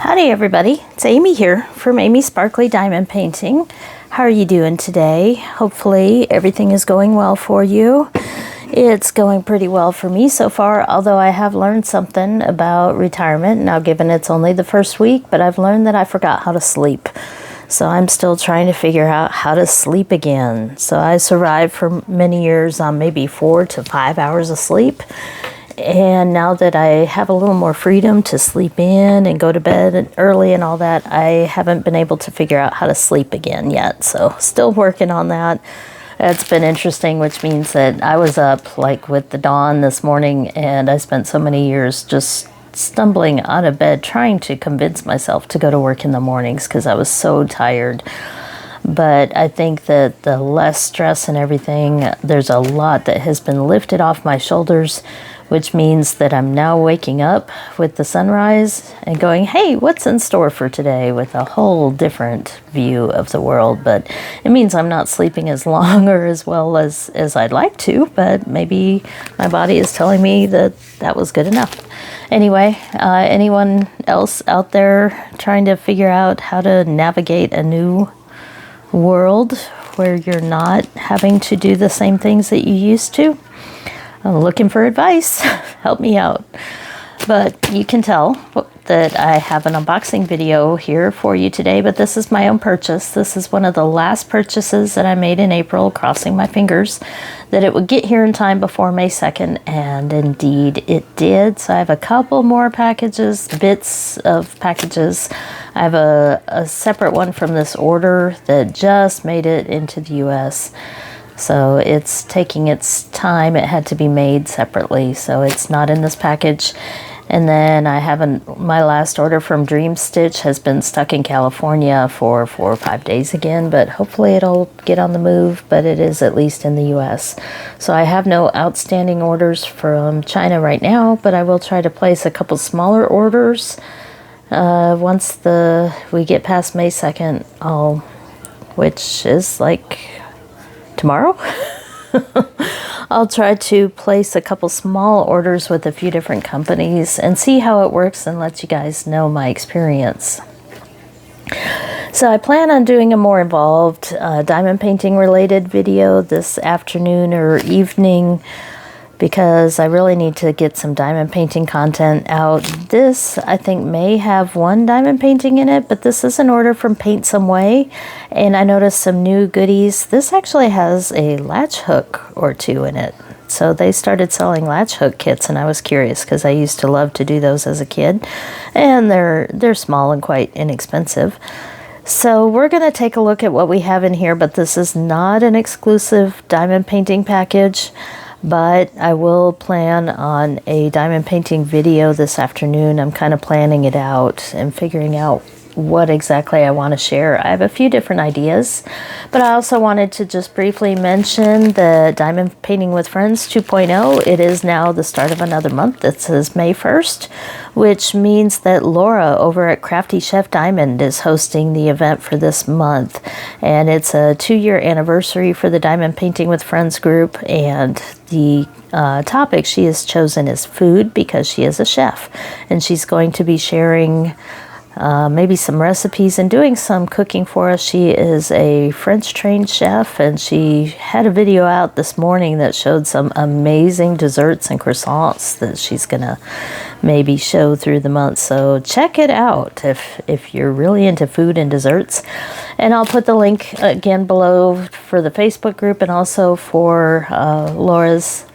Howdy everybody, it's Amy here from Amy Sparkly Diamond Painting. How are you doing today? Hopefully everything is going well for you. It's going pretty well for me so far, although I have learned something about retirement. Now given it's only the first week, but I've learned that I forgot how to sleep. So I'm still trying to figure out how to sleep again. So I survived for many years on maybe 4 to 5 hours of sleep. And now that I have a little more freedom to sleep in and go to bed early and all that, I haven't been able to figure out how to sleep again yet. So still working on that. It's been interesting, which means that I was up like with the dawn this morning, and I spent so many years just stumbling out of bed trying to convince myself to go to work in the mornings because I was so tired. But I think that the less stress and everything, there's a lot that has been lifted off my shoulders, which means that I'm now waking up with the sunrise and going, hey, what's in store for today, with a whole different view of the world. But it means I'm not sleeping as long or as well as I'd like to, but maybe my body is telling me that that was good enough. Anyway, anyone else out there trying to figure out how to navigate a new world where you're not having to do the same things that you used to? I'm looking for advice. Help me out. But you can tell that I have an unboxing video here for you today, but this is my own purchase. This is one of the last purchases that I made in April, crossing my fingers that it would get here in time before May 2nd, and indeed it did. So I have a couple more packages, bits of packages. I have a separate one from this order that just made it into the US. So it's taking its time. It had to be made separately, so it's not in this package. And then I have my last order from Dream Stitch has been stuck in California for 4 or 5 days again, but hopefully it'll get on the move, but it is at least in the US. So I have no outstanding orders from China right now, but I will try to place a couple smaller orders once we get past May 2nd, which is like tomorrow. I'll try to place a couple small orders with a few different companies and see how it works and let you guys know my experience. So I plan on doing a more involved diamond painting related video this afternoon or evening, because I really need to get some diamond painting content out. This, I think, may have one diamond painting in it, but this is an order from Paintsomeway, and I noticed some new goodies. This actually has a latch hook or two in it. So they started selling latch hook kits, and I was curious because I used to love to do those as a kid, and they're small and quite inexpensive. So we're going to take a look at what we have in here, but this is not an exclusive diamond painting package. But I will plan on a diamond painting video this afternoon. I'm kind of planning it out and figuring out what exactly I want to share. I have a few different ideas, but I also wanted to just briefly mention the Diamond Painting with Friends 2.0. It is now the start of another month. This is May 1st, which means that Laura over at Crafty Chef Diamond is hosting the event for this month. And it's a 2-year anniversary for the Diamond Painting with Friends group, and the topic she has chosen is food, because she is a chef, and she's going to be sharing maybe some recipes and doing some cooking for us. She is a French trained chef, and she had a video out this morning that showed some amazing desserts and croissants that she's gonna maybe show through the month. So check it out if you're really into food and desserts. And I'll put the link again below for the Facebook group, and also for Laura's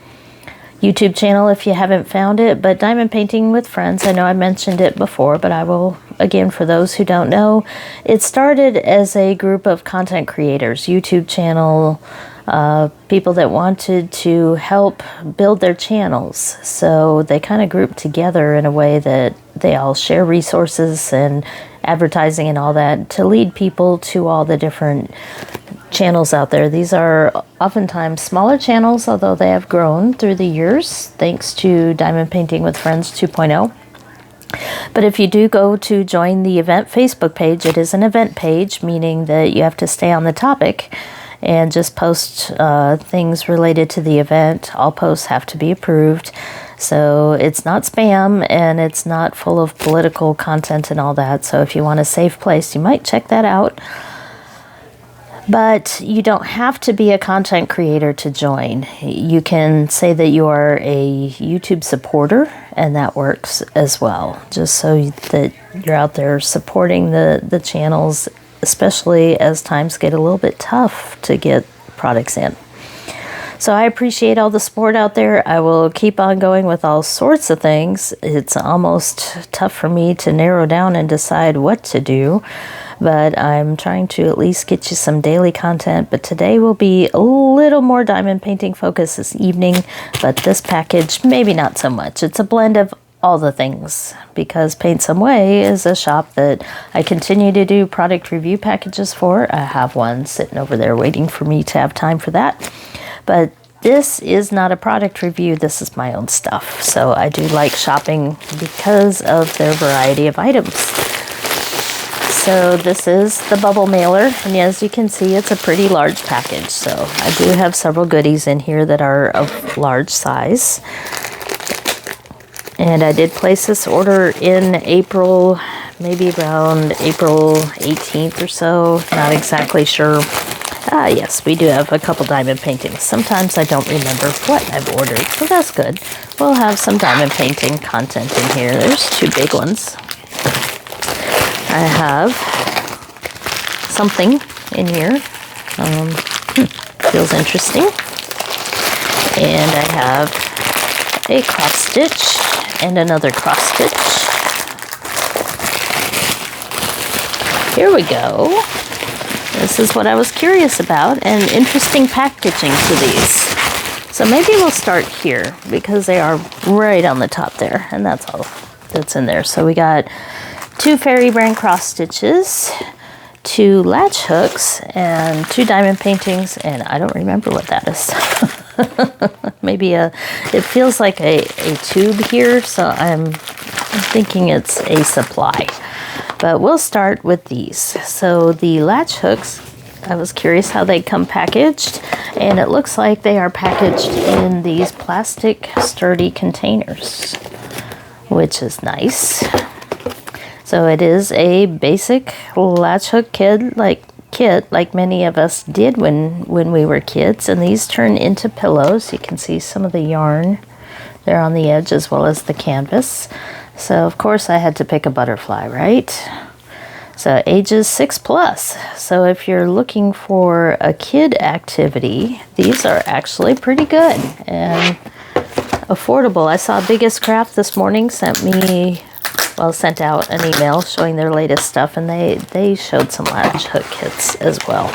YouTube channel if you haven't found it. But Diamond Painting with Friends, I know I mentioned it before, but I will again for those who don't know. It started as a group of content creators, YouTube channel, people that wanted to help build their channels. So they kind of grouped together in a way that they all share resources and advertising and all that to lead people to all the different channels out there. These are oftentimes smaller channels, although they have grown through the years thanks to Diamond Painting with Friends 2.0. But if you do go to join the event Facebook page, it is an event page, meaning that you have to stay on the topic. and just post things related to the event. All posts have to be approved. So it's not spam and it's not full of political content and all that. So if you want a safe place, you might check that out. But you don't have to be a content creator to join. You can say that you are a YouTube supporter, and that works as well. Just so that you're out there supporting the channels, especially as times get a little bit tough to get products in. So I appreciate all the support out there. I will keep on going with all sorts of things. It's almost tough for me to narrow down and decide what to do, but I'm trying to at least get you some daily content. But today will be a little more diamond painting focus this evening, but this package, maybe not so much. It's a blend of all the things, because Paintsomeway is a shop that I continue to do product review packages for. I have one sitting over there waiting for me to have time for that. But this is not a product review, this is my own stuff. So I do like shopping because of their variety of items. So this is the bubble mailer, and as you can see, it's a pretty large package. So I do have several goodies in here that are of large size. And I did place this order in April, maybe around April 18th or so, not exactly sure. Yes, we do have a couple diamond paintings. Sometimes I don't remember what I've ordered, so that's good. We'll have some diamond painting content in here. There's two big ones. I have something in here. Feels interesting. And I have a cross stitch and another cross stitch. Here we go. This is what I was curious about, and interesting packaging to these. So maybe we'll start here because they are right on the top there, and that's all that's in there. So we got 2 Fairy brand cross stitches, 2 latch hooks, and 2 diamond paintings, and I don't remember what that is. Maybe it feels like a tube here, so I'm thinking it's a supply. But we'll start with these. So the latch hooks, I was curious how they come packaged, and it looks like they are packaged in these plastic sturdy containers, which is nice. So it is a basic latch hook kit like many of us did when we were kids, and these turn into pillows. You can see some of the yarn there on the edge as well as the canvas. So of course I had to pick a butterfly, right? So ages 6+. So if you're looking for a kid activity, these are actually pretty good and affordable. I saw Biggest Craft this morning sent out an email showing their latest stuff, and they showed some latch hook kits as well.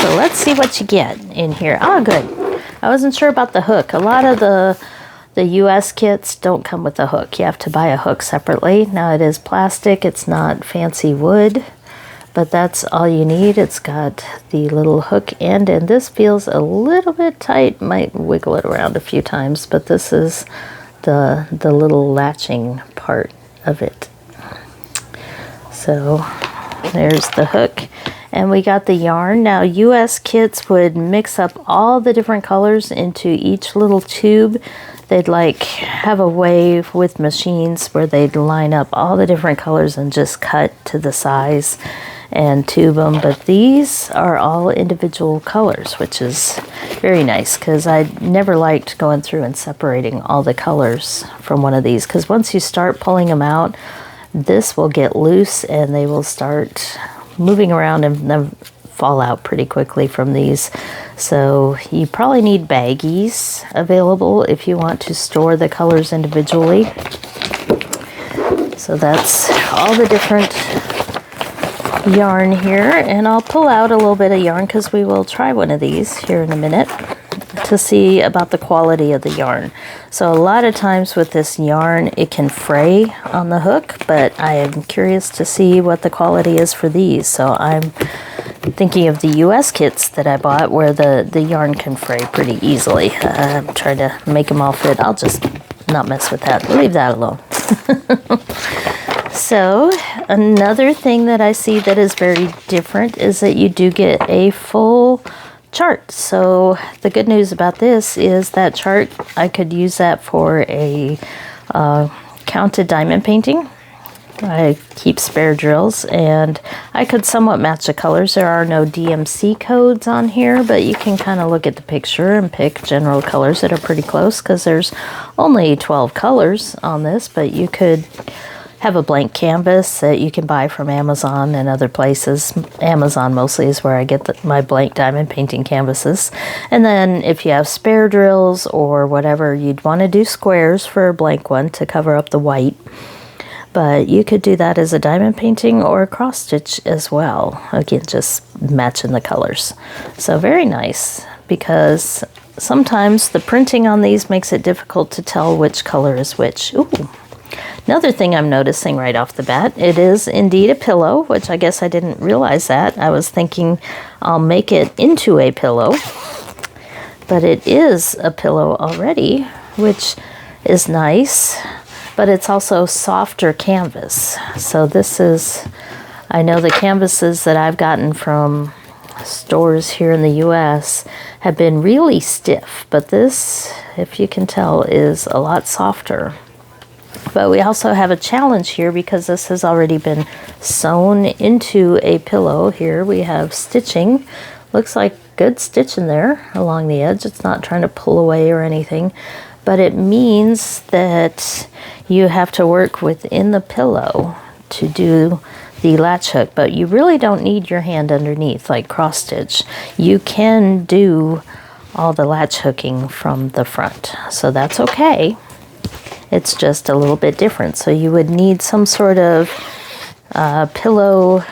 So let's see what you get in here. Oh, good. I wasn't sure about the hook. A lot of the US kits don't come with a hook. You have to buy a hook separately. Now it is plastic, it's not fancy wood, but that's all you need. It's got the little hook end, and this feels a little bit tight. Might wiggle it around a few times, but this is the little latching part of it. So there's the hook, and we got the yarn. Now US kits would mix up all the different colors into each little tube. They'd have a way with machines where they'd line up all the different colors and just cut to the size and tube them. But these are all individual colors, which is very nice, because I never liked going through and separating all the colors from one of these, because once you start pulling them out, this will get loose and they will start moving around and then fall out pretty quickly from these. So you probably need baggies available if you want to store the colors individually. So that's all the different yarn here, and I'll pull out a little bit of yarn because we will try one of these here in a minute to see about the quality of the yarn. So a lot of times with this yarn it can fray on the hook, but I am curious to see what the quality is for these. So I'm thinking of the US kits that I bought where the yarn can fray pretty easily. I'm trying to make them all fit. I'll just not mess with that. Leave that alone. So another thing that I see that is very different is that you do get a full chart. So the good news about this is that chart, I could use that for a counted diamond painting. I keep spare drills, and I could somewhat match the colors. There are no DMC codes on here, but you can kind of look at the picture and pick general colors that are pretty close, because there's only 12 colors on this, but you could have a blank canvas that you can buy from Amazon and other places. Amazon mostly is where I get my blank diamond painting canvases. And then if you have spare drills or whatever, you'd want to do squares for a blank one to cover up the white. But you could do that as a diamond painting or a cross stitch as well. Again, just matching the colors. So very nice, because sometimes the printing on these makes it difficult to tell which color is which. Ooh. Another thing I'm noticing right off the bat, it is indeed a pillow, which I guess I didn't realize that. I was thinking I'll make it into a pillow, but it is a pillow already, which is nice. But it's also softer canvas. So this is, I know the canvases that I've gotten from stores here in the US have been really stiff, but this, if you can tell, is a lot softer. But we also have a challenge here because this has already been sewn into a pillow. Here we have stitching. Looks like good stitching there along the edge. It's not trying to pull away or anything. But it means that you have to work within the pillow to do the latch hook, but you really don't need your hand underneath like cross stitch. You can do all the latch hooking from the front, so that's okay. It's just a little bit different. So you would need some sort of pillow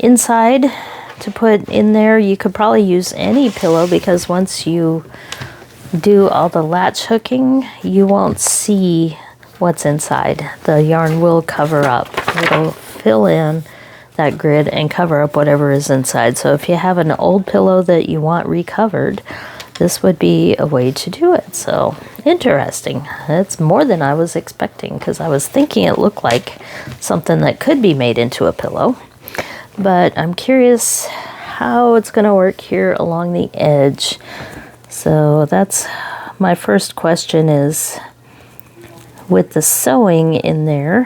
inside to put in there. You could probably use any pillow, because once you do all the latch hooking, you won't see what's inside. The yarn will cover up. It'll fill in that grid and cover up whatever is inside. So if you have an old pillow that you want recovered, this would be a way to do it. So interesting. It's more than I was expecting, because I was thinking it looked like something that could be made into a pillow. But I'm curious how it's going to work here along the edge. So that's my first question, is with the sewing in there,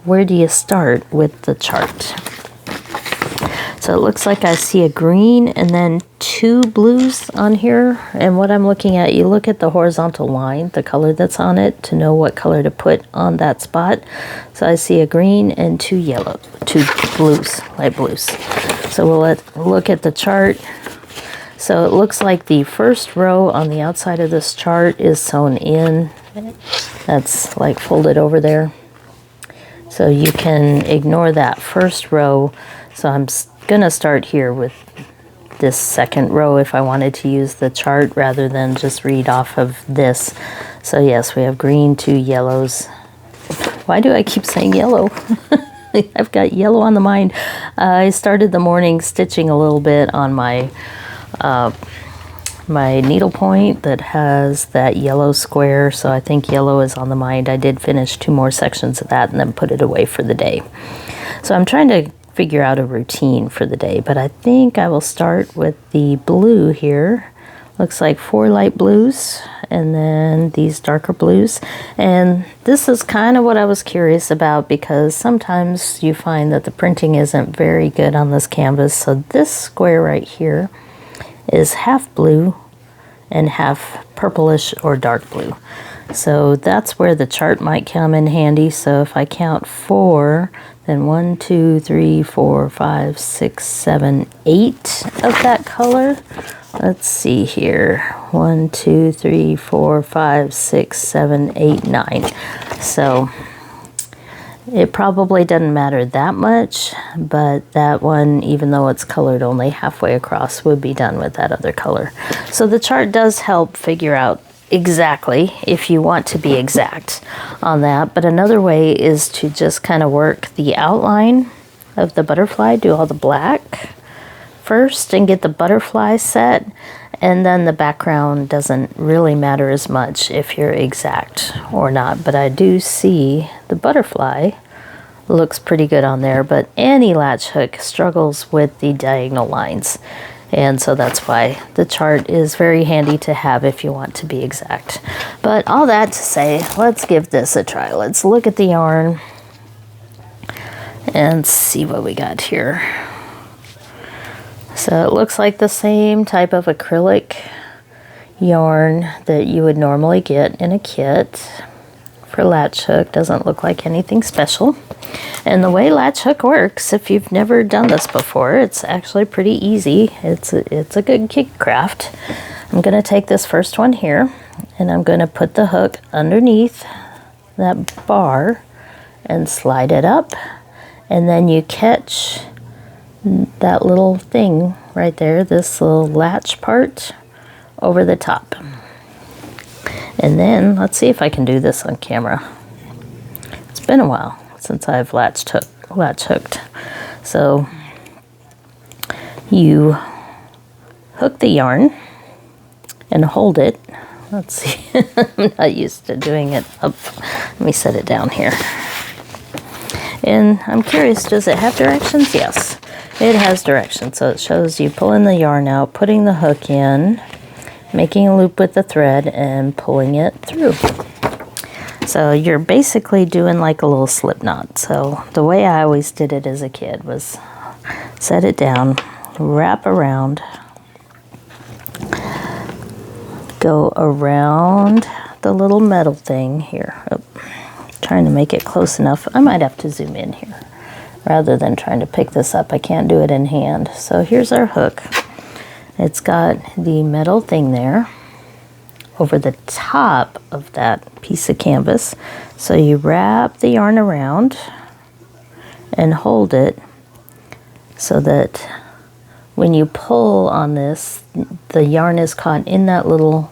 where do you start with the chart? So it looks like I see a green and then 2 blues on here. And what I'm looking at, you look at the horizontal line, the color that's on it, to know what color to put on that spot. So I see a green and 2 blues, light blues. So we'll look at the chart. So it looks like the first row on the outside of this chart is sewn in. That's like folded over there. So you can ignore that first row. So I'm gonna start here with this second row if I wanted to use the chart rather than just read off of this. So yes, we have green, 2 yellows. Why do I keep saying yellow? I've got yellow on the mind. I started the morning stitching a little bit on my my needle point that has that yellow square, so I think yellow is on the mind. I did finish 2 more sections of that and then put it away for the day. So I'm trying to figure out a routine for the day, but I think I will start with the blue here. Looks like 4 light blues and then these darker blues. And this is kind of what I was curious about, because sometimes you find that the printing isn't very good on this canvas. So this square right here is half blue and half purplish or dark blue. So that's where the chart might come in handy. So if I count 4, then 1, 2, 3, 4, 5, 6, 7, 8 of that color. Let's see here. 1, 2, 3, 4, 5, 6, 7, 8, 9. So it probably doesn't matter that much, but that one, even though it's colored only halfway across, would be done with that other color. So the chart does help figure out exactly if you want to be exact on that. But another way is to just kind of work the outline of the butterfly, do all the black first and get the butterfly set, and then the background doesn't really matter as much if you're exact or not. But I do see the butterfly looks pretty good on there, but any latch hook struggles with the diagonal lines. And so that's why the chart is very handy to have if you want to be exact. But all that to say, let's give this a try. Let's look at the yarn and see what we got here. So it looks like the same type of acrylic yarn that you would normally get in a kit for Latch Hook. Doesn't look like anything special. And the way Latch Hook works, if you've never done this before, it's actually pretty easy. It's a good kid craft. I'm going to take this first one here, and I'm going to put the hook underneath that bar and slide it up, and then you catch that little thing right there, this little latch part, over the top. And then let's see if I can do this on camera. It's been a while since I've latch hooked. So you hook the yarn and hold it. Let's see. I'm not used to doing it up. Let me set it down here. And I'm curious, does it have directions? Yes, it has directions. So it shows you pulling the yarn out, putting the hook in, making a loop with the thread, and pulling it through. So you're basically doing like a little slip knot. So the way I always did it as a kid was set it down, wrap around, go around the little metal thing here. Oh, trying to make it close enough. I might have to zoom in here rather than trying to pick this up. I can't do it in hand. So here's our hook. It's got the metal thing there over the top of that piece of canvas. So you wrap the yarn around and hold it so that when you pull on this, the yarn is caught in that little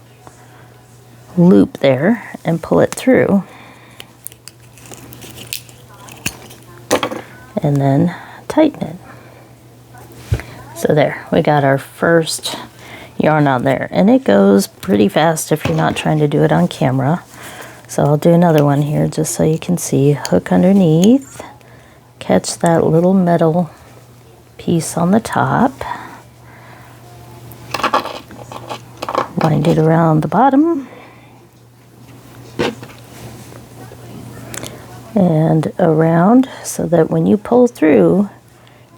loop there, and pull it through. And then tighten it. So there, we got our first yarn on there, and it goes pretty fast if you're not trying to do it on camera. So I'll do another one here just so you can see. Hook underneath, catch that little metal piece on the top, wind it around the bottom, and around, so that when you pull through,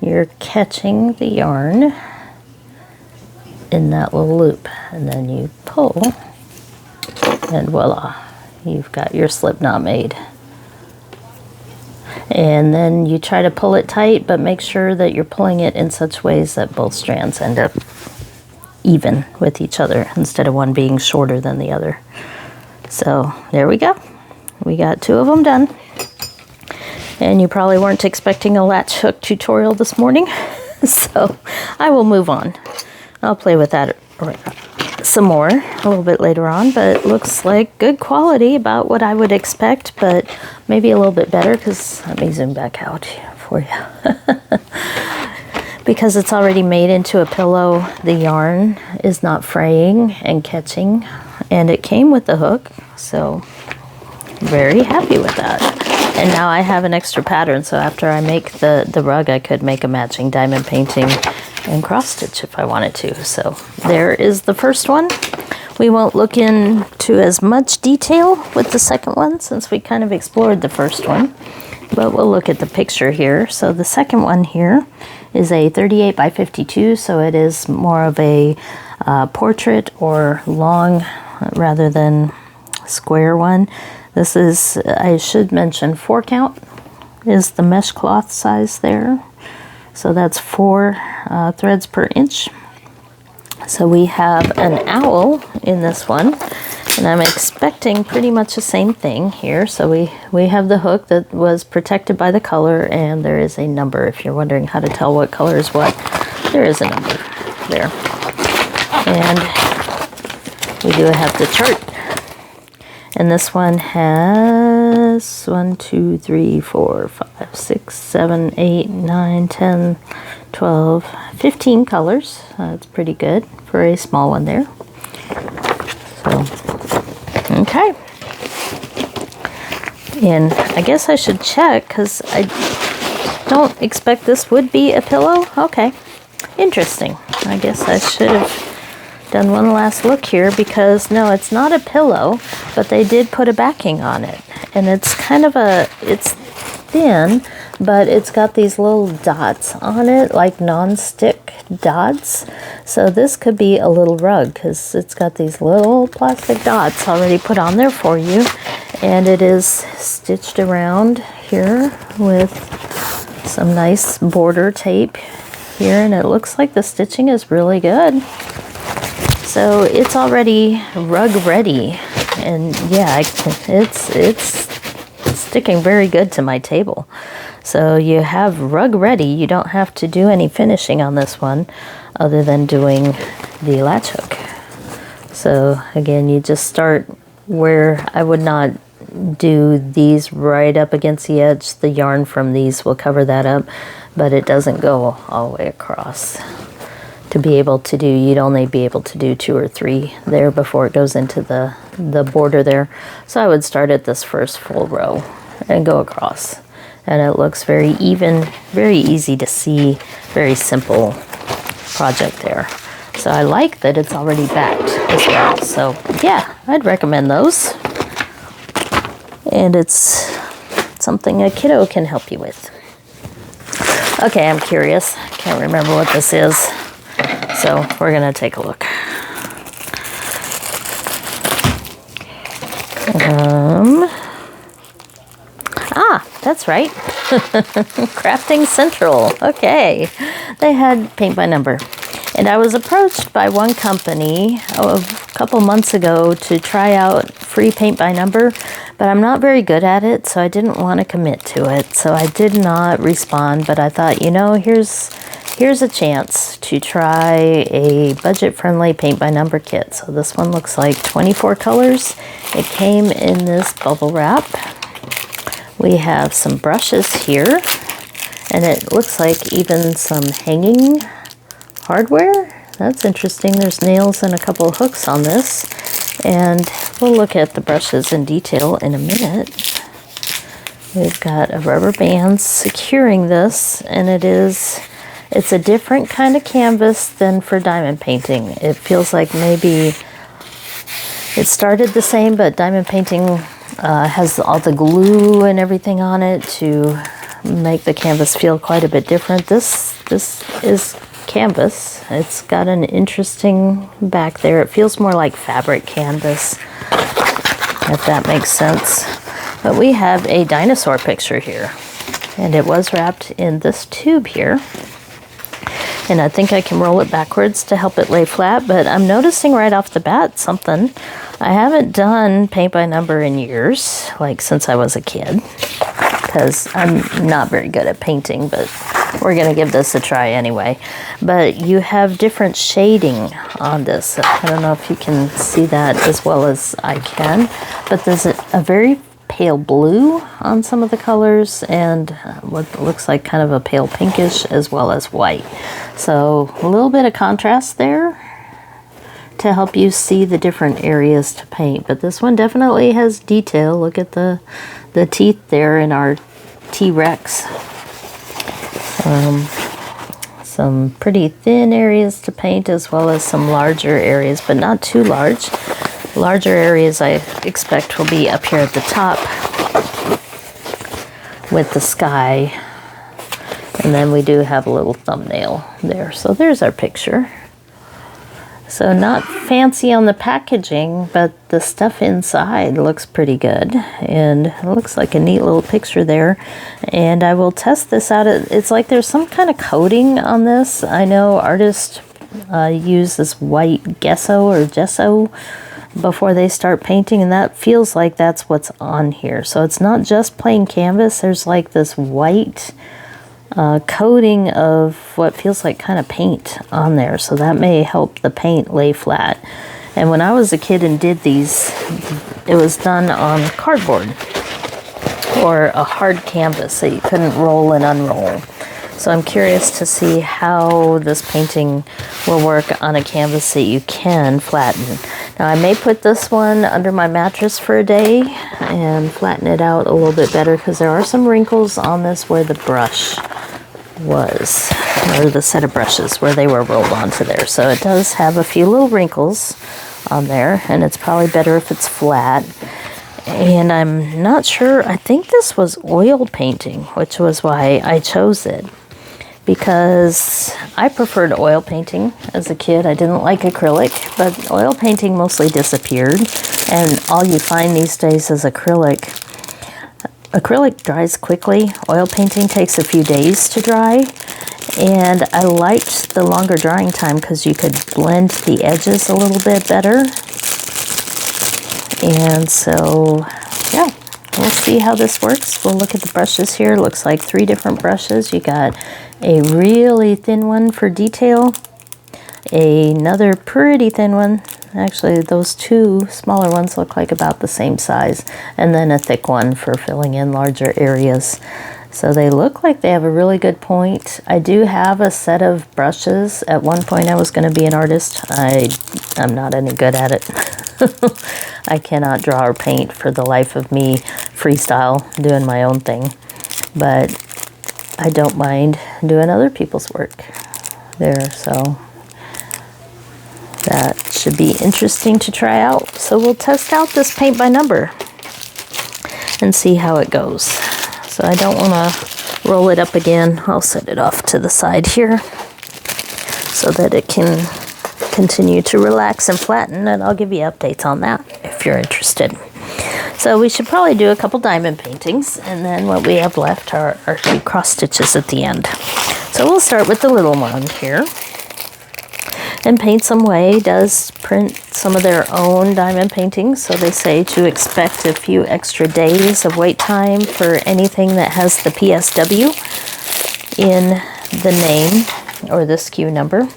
you're catching the yarn in that little loop, and then you pull, and voila, you've got your slip knot made. And then you try to pull it tight, but make sure that you're pulling it in such ways that both strands end up even with each other instead of one being shorter than the other. So there we go. We got two of them done. And you probably weren't expecting a latch hook tutorial this morning, so I will move on. I'll play with that some more a little bit later on, but it looks like good quality, about what I would expect, but maybe a little bit better, because let me zoom back out for you. Because it's already made into a pillow, the yarn is not fraying and catching, and it came with the hook, so very happy with that. And now I have an extra pattern, so after I make the rug, I could make a matching diamond painting and cross stitch if I wanted to. So there is the first one. We won't look into as much detail with the second one since we kind of explored the first one, but we'll look at the picture here. So the second one here is a 38 by 52, so it is more of a portrait or long rather than square one. This is, I should mention, 4 count is the mesh cloth size there. So that's 4 threads per inch. So we have an owl in this one, and I'm expecting pretty much the same thing here. So we have the hook that was protected by the color, and there is a number. If you're wondering how to tell what color is what, there is a number there. And we do have the chart. And this one has 1, 2, 3, 4, 5, 6, 7, 8, 9, 10, 12, 15 colors. It's pretty good for a small one there. So, okay. And I guess I should check, because I don't expect this would be a pillow. Okay. Interesting. I guess I should have done one last look here, because no, it's not a pillow, but they did put a backing on it. And it's kind of it's thin, but it's got these little dots on it, like non-stick dots. So this could be a little rug, because it's got these little plastic dots already put on there for you. And it is stitched around here with some nice border tape here, and it looks like the stitching is really good. So it's already rug ready, and yeah, it's sticking very good to my table. So you have rug ready. You don't have to do any finishing on this one other than doing the latch hook. So again, you just start where I would not do these right up against the edge. The yarn from these will cover that up, but it doesn't go all the way across. To be able to do, you'd only be able to do 2 or 3 there before it goes into the border there. So I would start at this first full row and go across. And it looks very even, very easy to see, very simple project there. So I like that it's already backed as well. So yeah, I'd recommend those. And it's something a kiddo can help you with. Okay, I'm curious. Can't remember what this is. So we're gonna take a look. That's right. Crafting Central. Okay. They had paint by number. And I was approached by one company a couple months ago to try out free paint by number, but I'm not very good at it, so I didn't want to commit to it. So I did not respond, but I thought, you know, here's a chance to try a budget-friendly paint by number kit. So this one looks like 24 colors. It came in this bubble wrap. We have some brushes here, and it looks like even some hanging hardware. That's interesting. There's nails and a couple of hooks on this, and we'll look at the brushes in detail in a minute. We've got a rubber band securing this, and it's a different kind of canvas than for diamond painting. It feels like maybe it started the same, but diamond painting has all the glue and everything on it to make the canvas feel quite a bit different. This is canvas. It's got an interesting back there. It feels more like fabric canvas, if that makes sense. But we have a dinosaur picture here, and it was wrapped in this tube here. And I think I can roll it backwards to help it lay flat, but I'm noticing right off the bat something. I haven't done paint by number in years, like since I was a kid, because I'm not very good at painting, but we're gonna give this a try anyway. But you have different shading on this. I don't know if you can see that as well as I can, but there's a very pale blue on some of the colors, and what looks like kind of a pale pinkish, as well as white. So a little bit of contrast there to help you see the different areas to paint. But this one definitely has detail. Look at the teeth there in our T-Rex. Some pretty thin areas to paint, as well as some larger areas, but not too large. Larger areas I expect will be up here at the top with the sky. And then we do have a little thumbnail there. So there's our picture. So not fancy on the packaging, but the stuff inside looks pretty good. And it looks like a neat little picture there. And I will test this out. It's like there's some kind of coating on this. I know artists use this white gesso before they start painting, and that feels like that's what's on here. So it's not just plain canvas. There's like this white coating of what feels like kind of paint on there, so that may help the paint lay flat. And when I was a kid and did these, it was done on cardboard or a hard canvas that you couldn't roll and unroll. So I'm curious to see how this painting will work on a canvas that you can flatten. Now I may put this one under my mattress for a day and flatten it out a little bit better, because there are some wrinkles on this where the brush was, or the set of brushes where they were rolled onto there. So it does have a few little wrinkles on there, and it's probably better if it's flat. And I'm not sure, I think this was oil painting, which was why I chose it, because I preferred oil painting as a kid. I didn't like acrylic, but oil painting mostly disappeared, and all you find these days is acrylic. Acrylic dries quickly. Oil painting takes a few days to dry, and I liked the longer drying time because you could blend the edges a little bit better. And so, yeah, we'll see how this works. We'll look at the brushes here. It looks like 3 different brushes. You got a really thin one for detail, another pretty thin one. Actually, those 2 smaller ones look like about the same size, and then a thick one for filling in larger areas. So they look like they have a really good point. I do have a set of brushes. At one point I was going to be an artist. I'm not any good at it. I cannot draw or paint for the life of me, freestyle, doing my own thing. But I don't mind doing other people's work there, so that should be interesting to try out. So we'll test out this paint by number and see how it goes. So I don't want to roll it up again. I'll set it off to the side here so that it can continue to relax and flatten, and I'll give you updates on that if you're interested. So we should probably do a couple diamond paintings, and then what we have left are our 2 cross stitches at the end. So we'll start with the little one here. And Paintsomeway does print some of their own diamond paintings, so they say to expect a few extra days of wait time for anything that has the PSW in the name or the SKU number.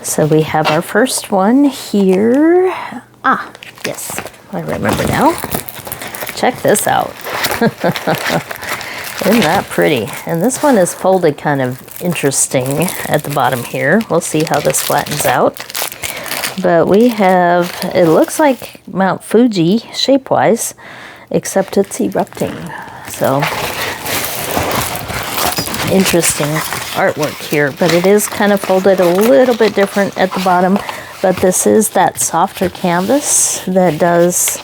So we have our first one here. Ah, yes, I remember now. Check this out. Isn't that pretty? And this one is folded kind of interesting at the bottom here. We'll see how this flattens out. But we have, it looks like Mount Fuji shape-wise, except it's erupting. So, interesting artwork here. But it is kind of folded a little bit different at the bottom. But this is that softer canvas that does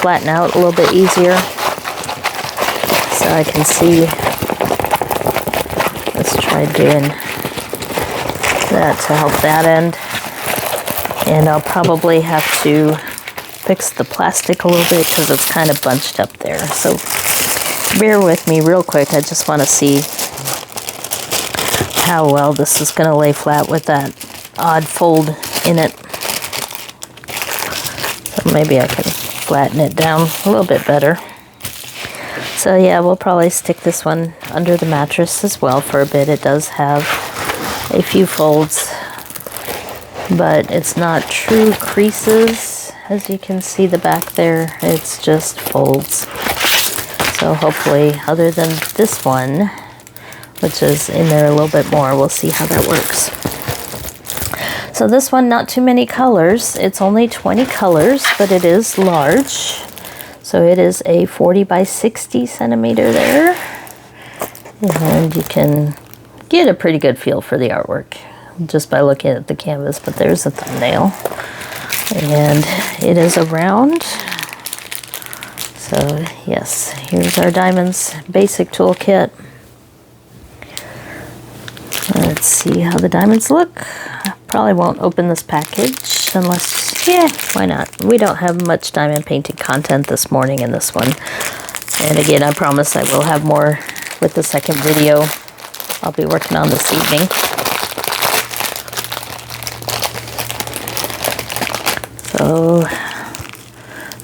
flatten out a little bit easier. So I can see, let's try doing that to help that end. And I'll probably have to fix the plastic a little bit because it's kind of bunched up there. So bear with me real quick. I just want to see how well this is going to lay flat with that odd fold in it. So maybe I can flatten it down a little bit better. So yeah, we'll probably stick this one under the mattress as well for a bit. It does have a few folds, but it's not true creases. As you can see the back there, it's just folds. So hopefully, other than this one, which is in there a little bit more, we'll see how that works. So this one, not too many colors. It's only 20 colors, but it is large. So it is a 40 by 60 centimeter there. And you can get a pretty good feel for the artwork just by looking at the canvas, but there's a thumbnail. And it is a round. So yes, here's our diamonds basic toolkit. Let's see how the diamonds look. I probably won't open this package unless, yeah, why not? We don't have much diamond painting content this morning in this one. And again, I promise I will have more with the second video I'll be working on this evening. So,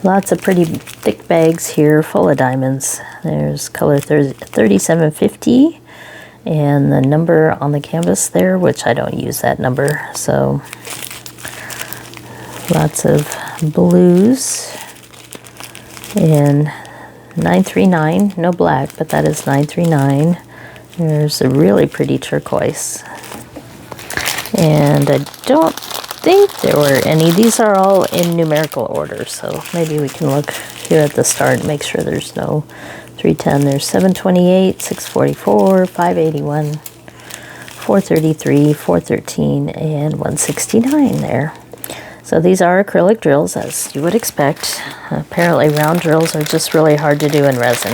lots of pretty thick bags here full of diamonds. There's color 3750 and the number on the canvas there, which I don't use that number. So, lots of blues and 939, no black, but that is 939. There's a really pretty turquoise. And I don't think there were any. These are all in numerical order, so maybe we can look here at the start and make sure there's no 310, there's 728, 644, 581, 433, 413, and 169 there. So these are acrylic drills, as you would expect. Apparently round drills are just really hard to do in resin.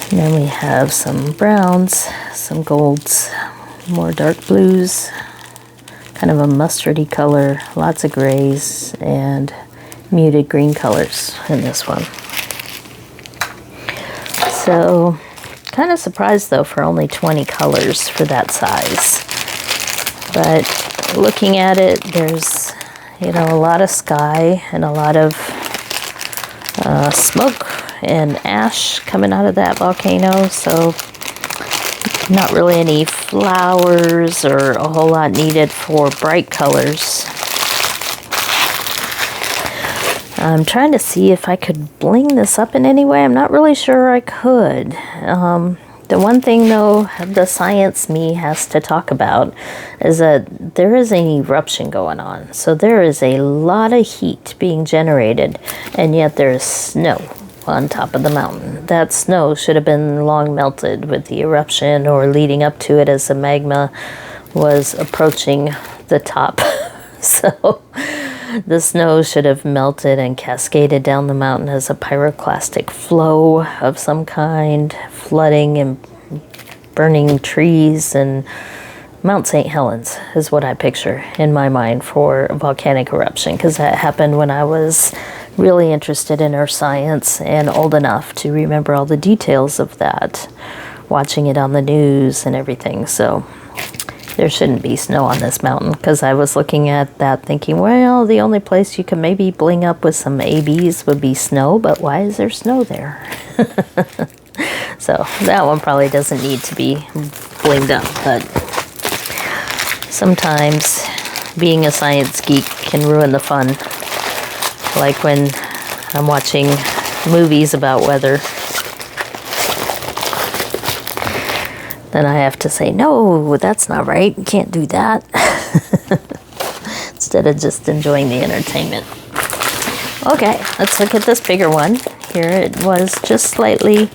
And then we have some browns, some golds, more dark blues, kind of a mustardy color, lots of grays, and muted green colors in this one. So, kind of surprised though for only 20 colors for that size. But looking at it, there's, you know, a lot of sky and a lot of smoke and ash coming out of that volcano. So not really any flowers or a whole lot needed for bright colors. I'm trying to see if I could bling this up in any way. I'm not really sure I could. The one thing though the science me has to talk about is that there is an eruption going on. So there is a lot of heat being generated, and yet there is snow on top of the mountain. That snow should have been long melted with the eruption or leading up to it as the magma was approaching the top. So the snow should have melted and cascaded down the mountain as a pyroclastic flow of some kind, flooding and burning trees. And Mount St. Helens is what I picture in my mind for a volcanic eruption, because that happened when I was really interested in earth science and old enough to remember all the details of that, watching it on the news and everything. So there shouldn't be snow on this mountain, because I was looking at that thinking, well, the only place you can maybe bling up with some ABs would be snow, but why is there snow there? So that one probably doesn't need to be blinged up, but sometimes being a science geek can ruin the fun. Like when I'm watching movies about weather, then I have to say, no, that's not right. You can't do that. Instead of just enjoying the entertainment. Okay, let's look at this bigger one. Here it was just slightly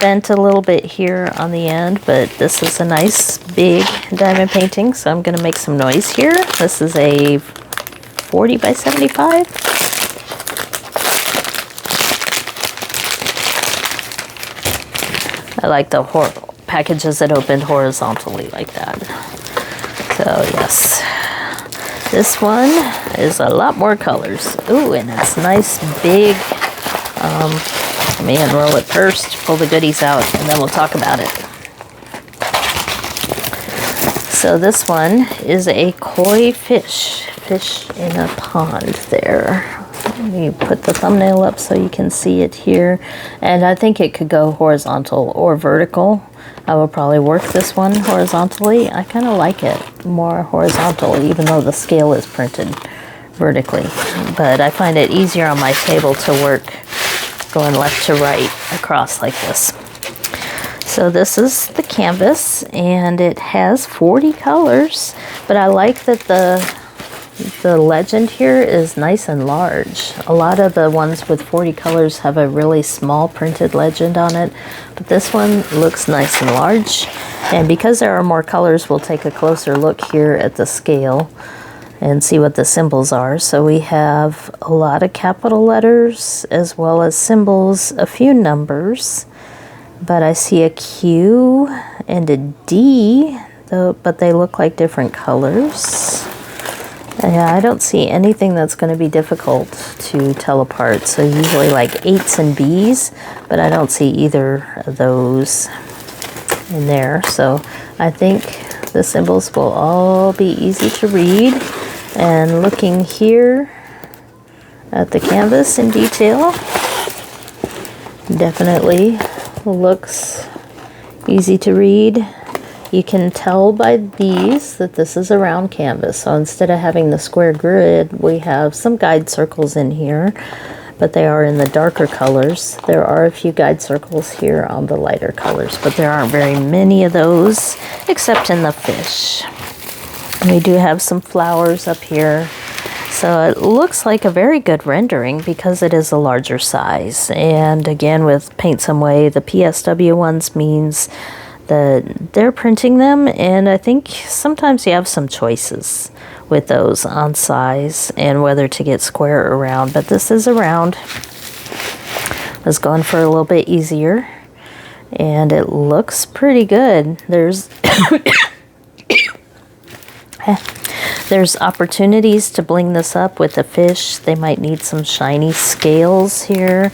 bent a little bit here on the end, but this is a nice big diamond painting, so I'm going to make some noise here. This is a 40 by 75. I like the packages that opened horizontally like that. So yes, this one is a lot more colors. Ooh, and it's nice big. Let me unroll it first, pull the goodies out, and then we'll talk about it. So this one is a koi fish in a pond there. Let me put the thumbnail up so you can see it here. And I think it could go horizontal or vertical. I will probably work this one horizontally. I kind of like it more horizontal, even though the scale is printed vertically. But I find it easier on my table to work going left to right across like this. So this is the canvas, and it has 40 colors, but I like that the legend here is nice and large. A lot of the ones with 40 colors have a really small printed legend on it, but this one looks nice and large. And because there are more colors, we'll take a closer look here at the scale and see what the symbols are. So we have a lot of capital letters as well as symbols, a few numbers, but I see a Q and a D, though, but they look like different colors. Yeah, I don't see anything that's going to be difficult to tell apart. So usually like 8s and B's, but I don't see either of those in there. So I think the symbols will all be easy to read. And looking here at the canvas in detail, definitely looks easy to read. You can tell by these that this is a round canvas. So instead of having the square grid, we have some guide circles in here, but they are in the darker colors. There are a few guide circles here on the lighter colors, but there aren't very many of those except in the fish. We do have some flowers up here, So it looks like a very good rendering because it is a larger size. And again, with Paintsomeway, the PSW ones means that they're printing them, and I think sometimes you have some choices with those on size and whether to get square or round, but this is a round. I was going for a little bit easier, and it looks pretty good. There's opportunities to bling this up with the fish. They might need some shiny scales here,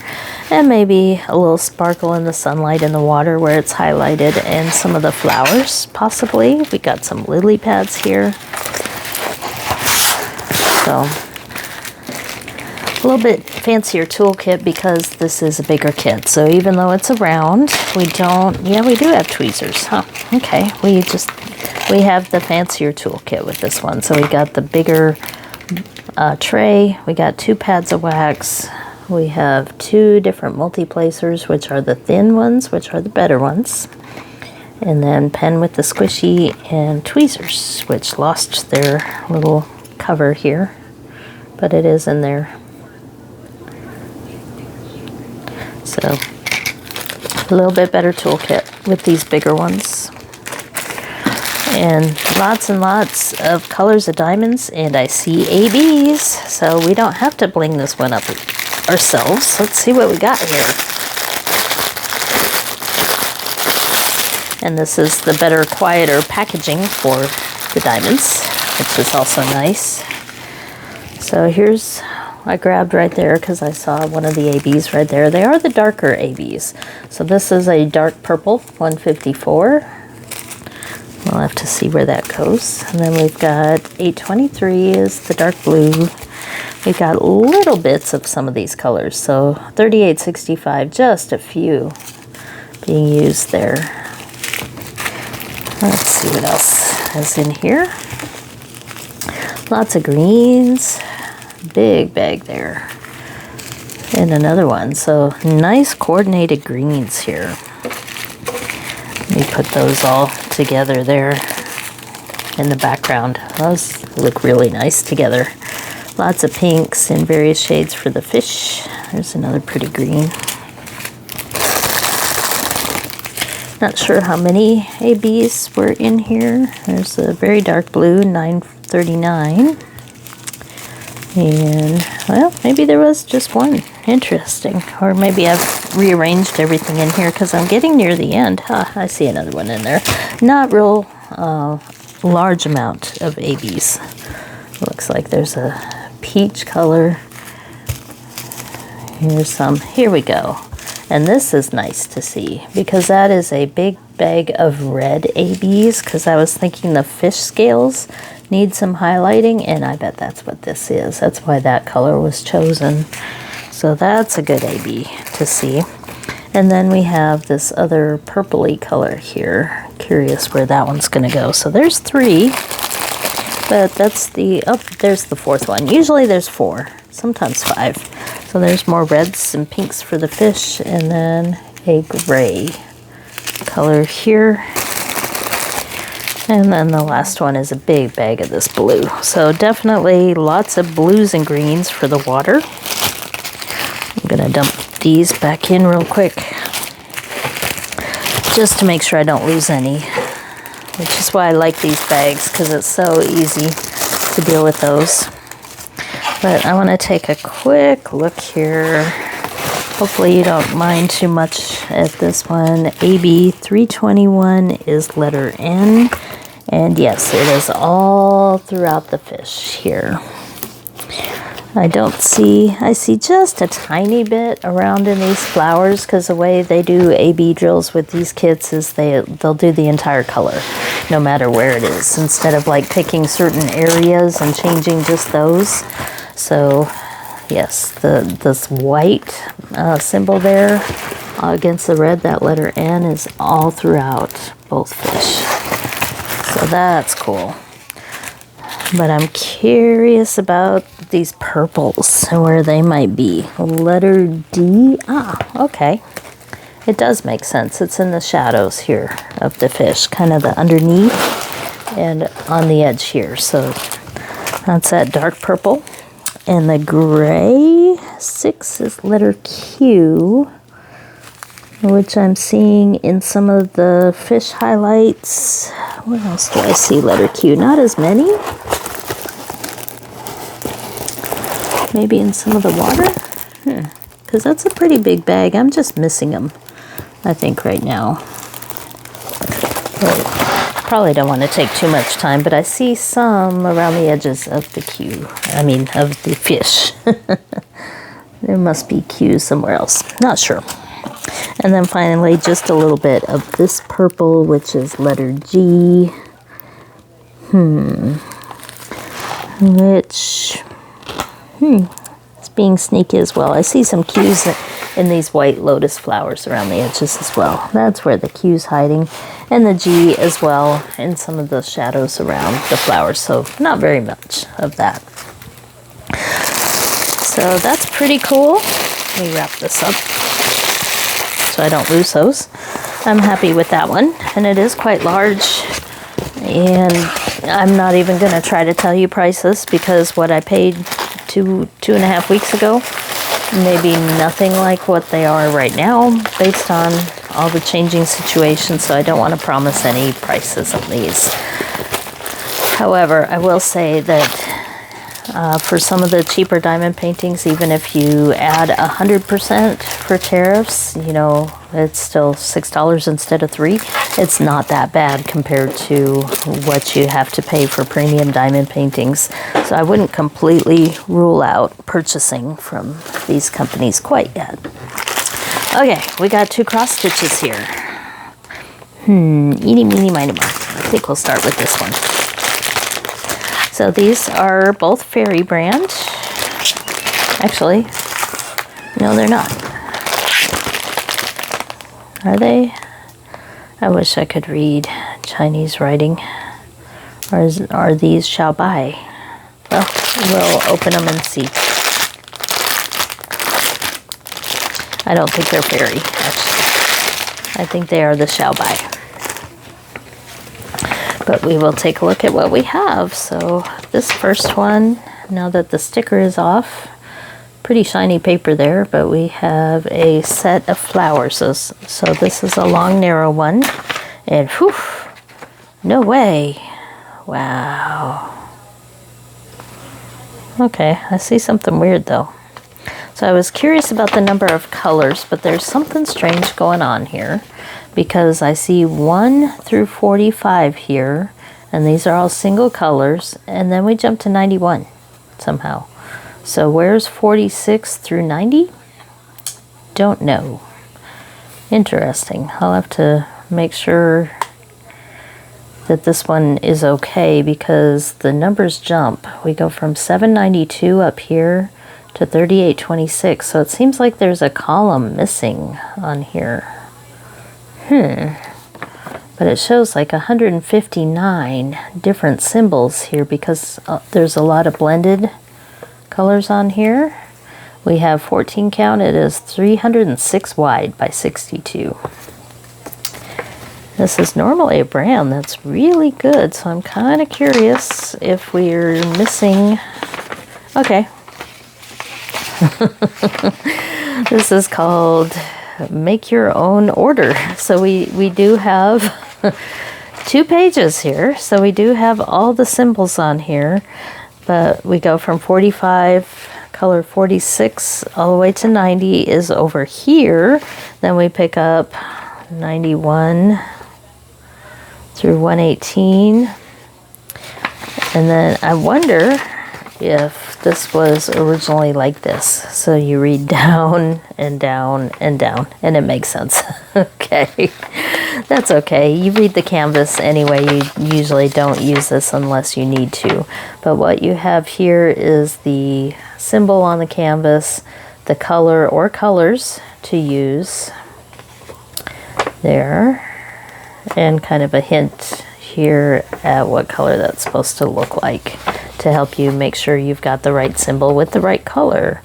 and maybe a little sparkle in the sunlight in the water where it's highlighted, and some of the flowers possibly. We got some lily pads here. So a little bit fancier toolkit because this is a bigger kit. So even though it's a round, we do have tweezers, huh? Okay, we have the fancier toolkit with this one. So we got the bigger tray, we got 2 pads of wax, we have 2 different multi-placers, which are the thin ones, which are the better ones, and then pen with the squishy, and tweezers, which lost their little cover here, but it is in there. So a little bit better toolkit with these bigger ones. And lots of colors of diamonds, and I see ABs, so we don't have to bling this one up ourselves. Let's see what we got here. And this is the better, quieter packaging for the diamonds, which is also nice. So here's, I grabbed right there because I saw one of the ABs right there. They are the darker ABs. So this is a dark purple, 154. We'll have to see where that goes. And then we've got 823 is the dark blue. We've got little bits of some of these colors. So 3865, just a few being used there. Let's see what else is in here. Lots of greens. Big bag there. And another one. So nice coordinated greens here. Let me put those all together there in the background. Those look really nice together. Lots of pinks in various shades for the fish. There's another pretty green. Not sure how many ABs were in here. There's a very dark blue, 939. And, well, maybe there was just one. Interesting. Or maybe I've rearranged everything in here because I'm getting near the end. I see another one in there. Not real large amount of ABs. Looks like there's a peach color. Here's some. Here we go. And this is nice to see because that is a big bag of red ABs, because I was thinking the fish scales need some highlighting, and I bet that's what this is. That's why that color was chosen. So that's a good AB to see. And then we have this other purpley color here. Curious where that one's going to go. So there's 3, but that's the, oh, there's the 4th one. Usually there's 4, sometimes 5. So there's more reds and pinks for the fish, and then a gray color here. And then the last one is a big bag of this blue. So definitely lots of blues and greens for the water. I'm gonna dump these back in real quick just to make sure I don't lose any, which is why I like these bags, because it's so easy to deal with those. But I want to take a quick look here. Hopefully you don't mind too much at this one. AB 321 is letter N. And yes, it is all throughout the fish here. I see just a tiny bit around in these flowers, because the way they do AB drills with these kits is they'll do the entire color, no matter where it is, instead of like picking certain areas and changing just those. So yes, this white symbol there against the red, that letter N, is all throughout both fish. So that's cool. But I'm curious about these purples, where they might be. Letter D. Ah, okay. It does make sense. It's in the shadows here of the fish, kind of the underneath and on the edge here. So that's that dark purple. And the gray 6 is letter Q, which I'm seeing in some of the fish highlights. Where else do I see letter Q? Not as many. Maybe in some of the water? Because that's a pretty big bag. I'm just missing them, I think, right now. But probably don't want to take too much time, but I see some around the edges of the Q. I mean, of the fish. There must be Q somewhere else. Not sure. And then finally, just a little bit of this purple, which is letter G. Which, it's being sneaky as well. I see some Q's in these white lotus flowers around the edges as well. That's where the Q's hiding. And the G as well in some of the shadows around the flowers. So not very much of that. So that's pretty cool. Let me wrap this up so I don't lose those. I'm happy with that one. And it is quite large. And I'm not even going to try to tell you prices because what I paid two and a half weeks ago, maybe nothing like what they are right now based on all the changing situations. So I don't want to promise any prices on these. However, I will say that for some of the cheaper diamond paintings, even if you add 100% for tariffs, you know, it's still $6 instead of $3. It's not that bad compared to what you have to pay for premium diamond paintings. So I wouldn't completely rule out purchasing from these companies quite yet. Okay, we got 2 cross stitches here. Eeny, meeny, miny, mo. I think we'll start with this one. So these are both Fairy brand. Actually, no, they're not. Are they? I wish I could read Chinese writing. Or are these Xiaobai? Well, we'll open them and see. I don't think they're Fairy, actually. I think they are the Xiaobai. But we will take a look at what we have. So this first one, now that the sticker is off, pretty shiny paper there, but we have a set of flowers. So this is a long, narrow one. And whew, no way. Wow. Okay, I see something weird though. So I was curious about the number of colors, but there's something strange going on here. Because I see 1 through 45 here, and these are all single colors, and then we jump to 91 somehow. So where's 46 through 90? Don't know. Interesting. I'll have to make sure that this one is okay because the numbers jump. We go from 792 up here to 3826, so it seems like there's a column missing on here. But it shows like 159 different symbols here because there's a lot of blended colors on here. We have 14 count. It is 306 wide by 62. This is normally a brand that's really good, so I'm kind of curious if we're missing. Okay. This is called Make Your Own Order. So we do have 2 pages here. So we do have all the symbols on here, but we go from 45, color 46, all the way to 90 is over here. Then we pick up 91 through 118. And then I wonder if this was originally like this. So you read down and down and down, and it makes sense. Okay, that's okay. You read the canvas anyway. You usually don't use this unless you need to. But what you have here is the symbol on the canvas, the color or colors to use there, and kind of a hint here at what color that's supposed to look like to help you make sure you've got the right symbol with the right color.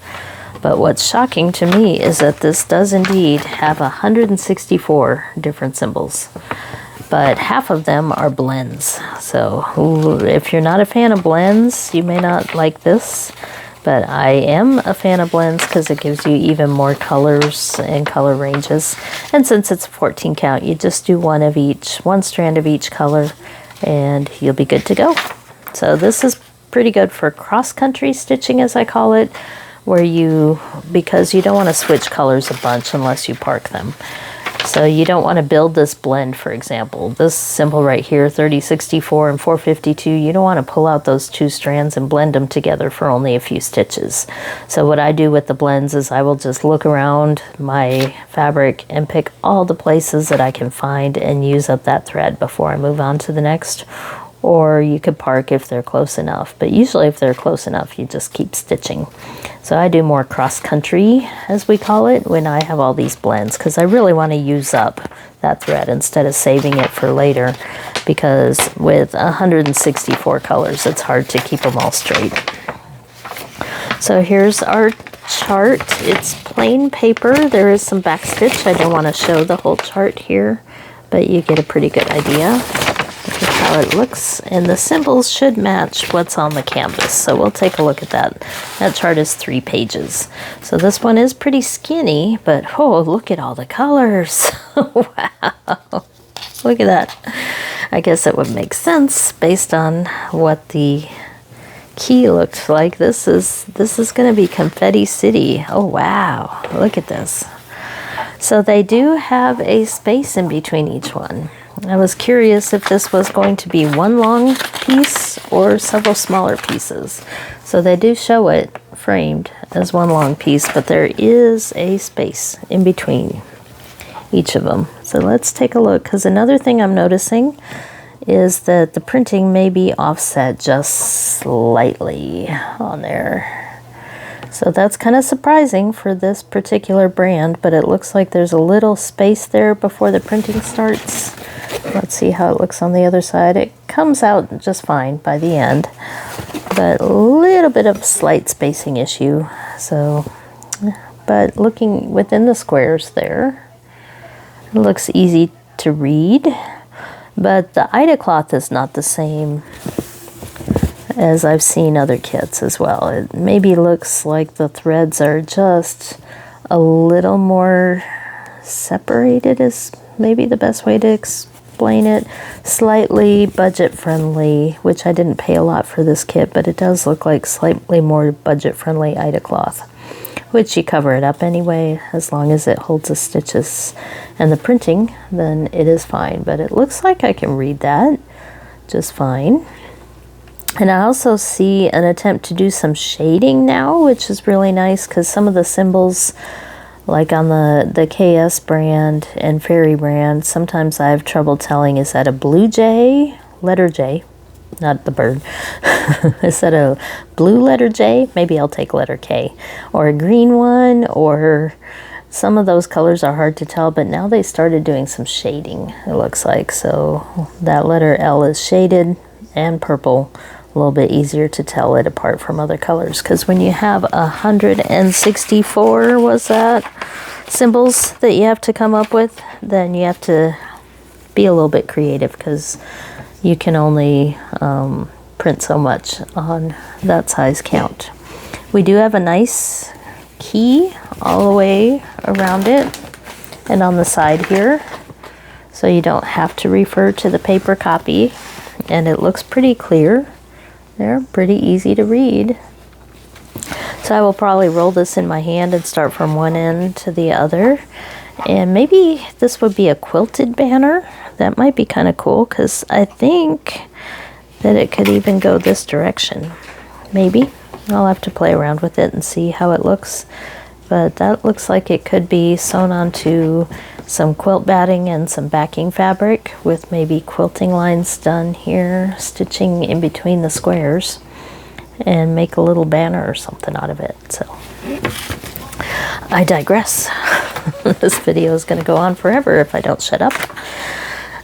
But what's shocking to me is that this does indeed have 164 different symbols, but half of them are blends. So if you're not a fan of blends, you may not like this, But I am a fan of blends because it gives you even more colors and color ranges. And since it's a 14 count, you just do one of each, one strand of each color, and you'll be good to go. So this is pretty good for cross-country stitching, as I call it, where because you don't want to switch colors a bunch unless you park them. So you don't want to build this blend, for example. This symbol right here, 3064 and 452, you don't want to pull out those two strands and blend them together for only a few stitches. So what I do with the blends is I will just look around my fabric and pick all the places that I can find and use up that thread before I move on to the next. Or you could park if they're close enough, but usually if they're close enough, you just keep stitching. So I do more cross-country, as we call it, when I have all these blends, because I really want to use up that thread instead of saving it for later, because with 164 colors, it's hard to keep them all straight. So here's our chart. It's plain paper. There is some back stitch. I don't want to show the whole chart here, but you get a pretty good idea of how it looks, and the symbols should match what's on the canvas, so we'll take a look at that. That chart is 3 pages. So this one is pretty skinny, but oh, look at all the colors. Wow, look at that. I guess it would make sense based on what the key looked like. This is going to be Confetti City. Oh wow, look at this. So they do have a space in between each one. I was curious if this was going to be one long piece or several smaller pieces. So they do show it framed as one long piece, but there is a space in between each of them. So let's take a look, because another thing I'm noticing is that the printing may be offset just slightly on there. So that's kind of surprising for this particular brand, but it looks like there's a little space there before the printing starts. Let's see how it looks on the other side. It comes out just fine by the end, but a little bit of slight spacing issue. So, but looking within the squares there, it looks easy to read, but the Ida cloth is not the same as I've seen other kits as well. It maybe looks like the threads are just a little more separated, is maybe the best way to explain it. Slightly budget friendly, which I didn't pay a lot for this kit, but it does look like slightly more budget friendly Ida cloth, which you cover it up anyway. As long as it holds the stitches and the printing, then it is fine. But it looks like I can read that just fine. And I also see an attempt to do some shading now, which is really nice, because some of the symbols, like on the KS brand and Fairy brand, sometimes I have trouble telling, is that a blue J, letter J, not the bird, is that a blue letter J? Maybe I'll take letter K, or a green one, or some of those colors are hard to tell, but now they started doing some shading, it looks like. So that letter L is shaded and purple. A little bit easier to tell it apart from other colors, because when you have 164 was that symbols that you have to come up with, then you have to be a little bit creative, because you can only print so much on that size count. We do have a nice key all the way around it and on the side here, so you don't have to refer to the paper copy, and it looks pretty clear. They're pretty easy to read. So I will probably roll this in my hand and start from one end to the other. And maybe this would be a quilted banner. That might be kind of cool, because I think that it could even go this direction. Maybe. I'll have to play around with it and see how it looks. But that looks like it could be sewn onto some quilt batting and some backing fabric, with maybe quilting lines done here, stitching in between the squares, and make a little banner or something out of it. So I digress. This video is going to go on forever if I don't shut up.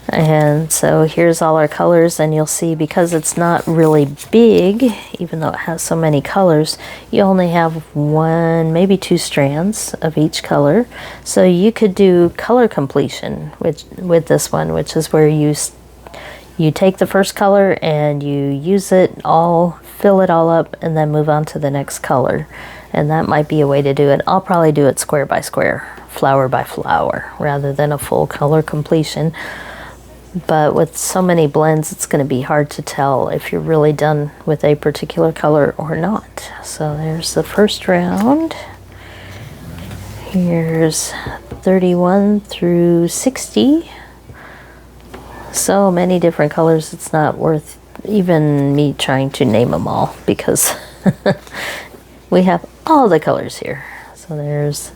And so here's all our colors, and you'll see, because it's not really big, even though it has so many colors, you only have one, maybe two strands of each color. So you could do color completion with this one, which is where you take the first color and you use it all fill it all up and then move on to the next color. And that might be a way to do it. I'll probably do it square by square, flower by flower, rather than a full color completion. But with so many blends, it's going to be hard to tell if you're really done with a particular color or not. So there's the first round. Here's 31 through 60. So many different colors, it's not worth even me trying to name them all, because we have all the colors here. So there's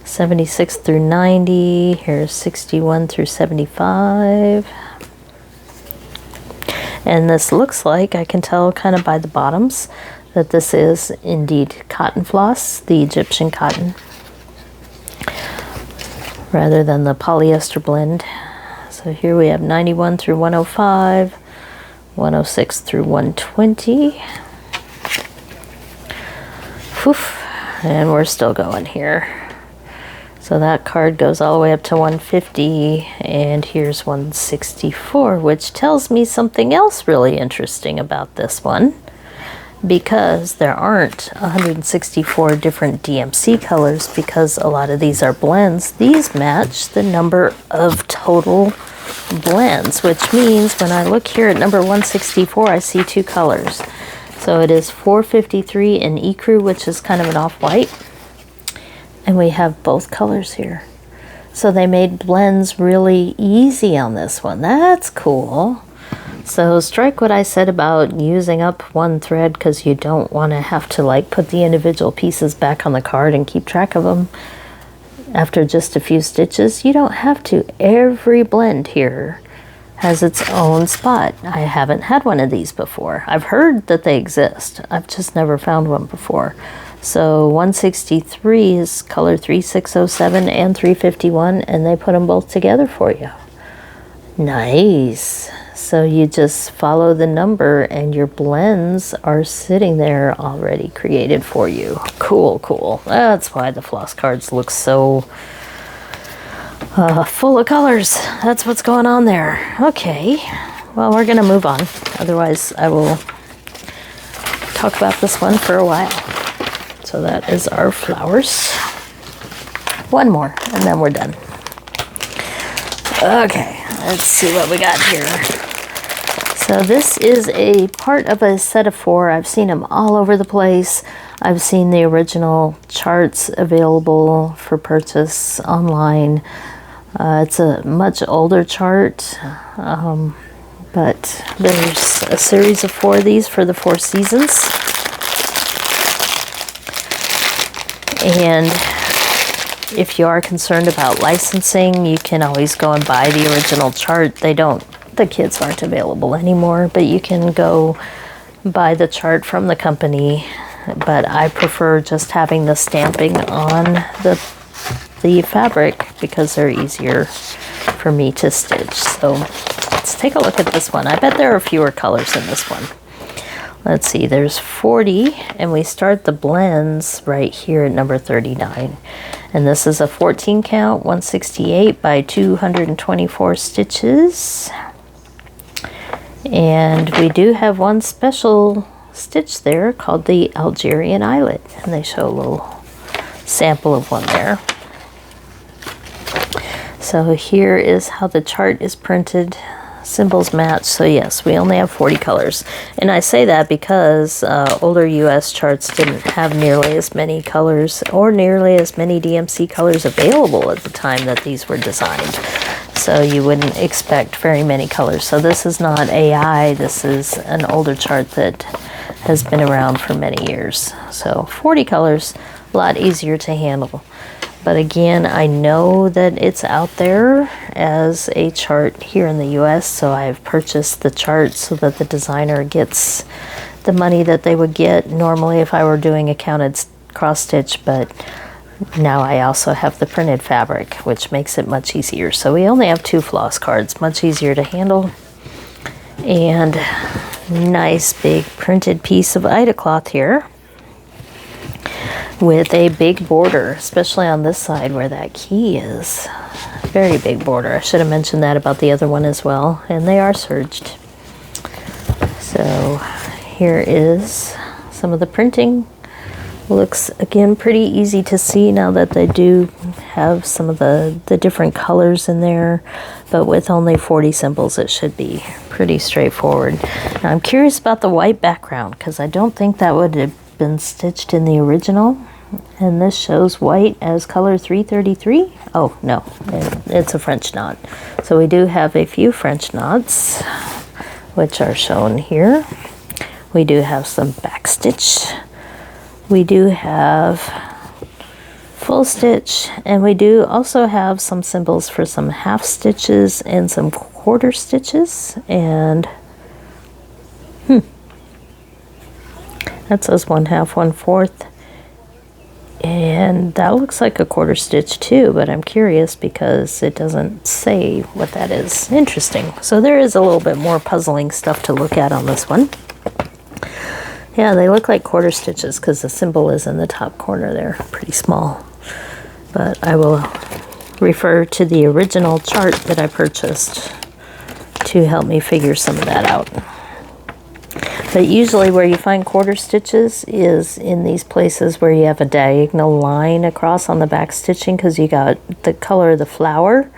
76 through 90. Here's 61 through 75. And this looks like, I can tell kind of by the bottoms, that this is indeed cotton floss, the Egyptian cotton, rather than the polyester blend. So here we have 91 through 105, 106 through 120. Oof, and we're still going here. So that card goes all the way up to 150, and here's 164, which tells me something else really interesting about this one, because there aren't 164 different DMC colors, because a lot of these are blends. These match the number of total blends, which means when I look here at number 164, I see two colors. So it is 453 in Ecru, which is kind of an off-white. And we have both colors here. So they made blends really easy on this one. That's cool. So strike what I said about using up one thread, because you don't want to have to like put the individual pieces back on the card and keep track of them after just a few stitches. You don't have to. Every blend here has its own spot. I haven't had one of these before. I've heard that they exist. I've just never found one before. So 163 is color 3607 and 351, and they put them both together for you. Nice. So you just follow the number and your blends are sitting there already created for you. Cool, cool. That's why the floss cards look so full of colors. That's what's going on there. Okay, well, we're gonna move on. Otherwise I will talk about this one for a while. So that is our flowers. One more, and then we're done. Okay, let's see what we got here. So this is a part of a set of 4. I've seen them all over the place. I've seen the original charts available for purchase online. It's a much older chart, but there's a series of 4 of these for the 4 seasons. And if you are concerned about licensing, you can always go and buy the original chart. The kits aren't available anymore, but you can go buy the chart from the company. But I prefer just having the stamping on the fabric, because they're easier for me to stitch. So let's take a look at this one. I bet there are fewer colors in this one. Let's see, there's 40, and we start the blends right here at number 39. And this is a 14 count, 168 by 224 stitches. And we do have one special stitch there called the Algerian eyelet, and they show a little sample of one there. So here is how the chart is printed. Symbols match. So yes, we only have 40 colors, and I say that because older US charts didn't have nearly as many colors or nearly as many DMC colors available at the time that these were designed, so you wouldn't expect very many colors. So this is not AI, this is an older chart that has been around for many years. So 40 colors, a lot easier to handle. But again, I know that it's out there as a chart here in the US, so I've purchased the chart so that the designer gets the money that they would get normally if I were doing a counted cross stitch, but now I also have the printed fabric, which makes it much easier. So we only have 2 floss cards, much easier to handle. And nice big printed piece of Ida cloth here, with a big border, especially on this side where that key is. Very big border. I should have mentioned that about the other one as well. And they are serged. So here is some of the printing. Looks, again, pretty easy to see now that they do have some of the different colors in there, but with only 40 symbols, it should be pretty straightforward. Now, I'm curious about the white background because I don't think that would have been stitched in the original. And this shows white as color 333. Oh, no, it's a French knot. So we do have a few French knots, which are shown here. We do have some back stitch. We do have full stitch, and we do also have some symbols for some half stitches and some quarter stitches. And that says 1/2, 1/4. And that looks like a quarter stitch too, but I'm curious because it doesn't say what that is. Interesting. So there is a little bit more puzzling stuff to look at on this one. Yeah, they look like quarter stitches because the symbol is in the top corner there, pretty small. But I will refer to the original chart that I purchased to help me figure some of that out. But usually where you find quarter stitches is in these places where you have a diagonal line across on the back stitching, because you got the color of the flower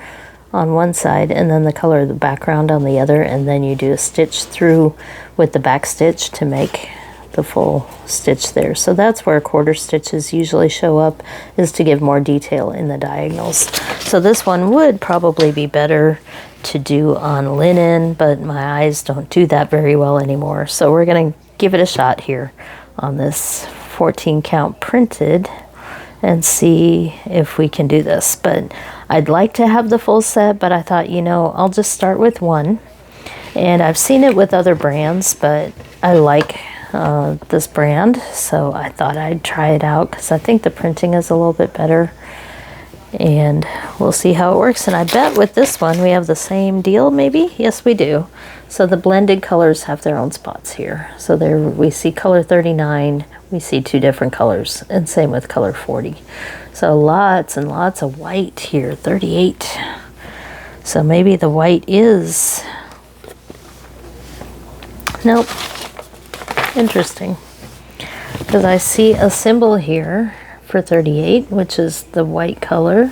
on one side and then the color of the background on the other, and then you do a stitch through with the back stitch to make the full stitch there. So that's where quarter stitches usually show up, is to give more detail in the diagonals. So this one would probably be better to do on linen, but my eyes don't do that very well anymore. So we're going to give it a shot here on this 14 count printed and see if we can do this. But I'd like to have the full set, but I thought, you know, I'll just start with one. And I've seen it with other brands, but I like this brand, so I thought I'd try it out because I think the printing is a little bit better, and we'll see how it works. And I bet with this one we have the same deal, maybe. Yes, we do. So the blended colors have their own spots here. So there we see color 39, we see two different colors, and same with color 40. So lots and lots of white here, 38. So maybe the white is, nope. Interesting, because I see a symbol here for 38, which is the white color.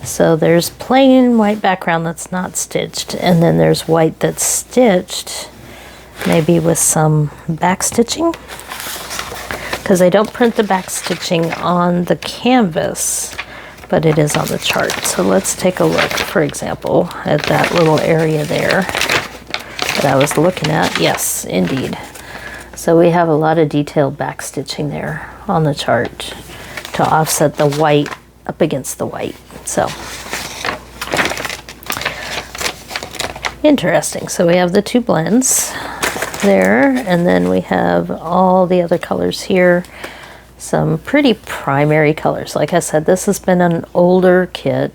So there's plain white background that's not stitched, and then there's white that's stitched, maybe with some back stitching, because I don't print the back stitching on the canvas, but it is on the chart. So let's take a look, for example, at that little area there that I was looking at. Yes, indeed. So we have a lot of detailed back stitching there on the chart to offset the white up against the white. So interesting. So we have the two blends there, and then we have all the other colors here. Some pretty primary colors. Like I said, this has been an older kit,